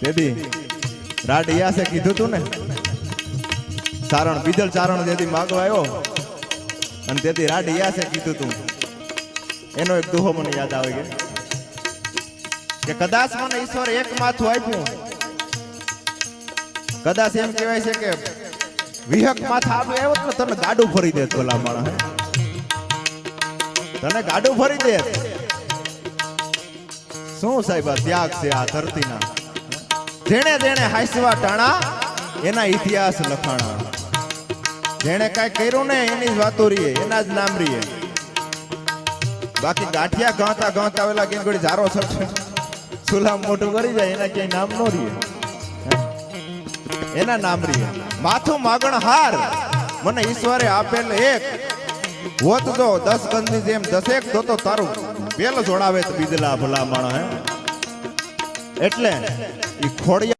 તેથી રાડિયાસે કીધું તું ને ચારણ બીજલ ચારણ જેથી માગવા આવ્યો અને તેથી રાડિયાસે કીધું તું એનો એક દુહો મને યાદ આવે કે કદાચ મને ઈશ્વર એક માથું આપ્યું, કદાચ એમ કહેવાય છે કે વિહક માથા આપે આવ્યો ને તને ગાડું ફરી દે ભલા માણસ, તને ગાડું ફરી દે. શું સાહેબ ત્યાગ છે આ ધરતીના, જેણે જેણે હાંસવા ટાણા એના ઇતિહાસ લખાણા, જેણે કઈ કર્યું ને એની જ વાતો રહીએ, એના જ નામ રહીએ. બાકી ગાંઠિયા ગાંતા ગાંતા વેલા ગીંગડી ઝારો છટશે સુલામ મોટું કરી જાય એના ક્યાંય નામ ન રહીએ, એના નામ રહીએ. માથું માગણ હાર મને ઈશ્વરે આપેલ એક હોત જો 10 ગંજની જેમ 10 તો તારું પેલો જોડાવે તો બીજલા ભલા માણસ. એટલે ઈ ખોડિયા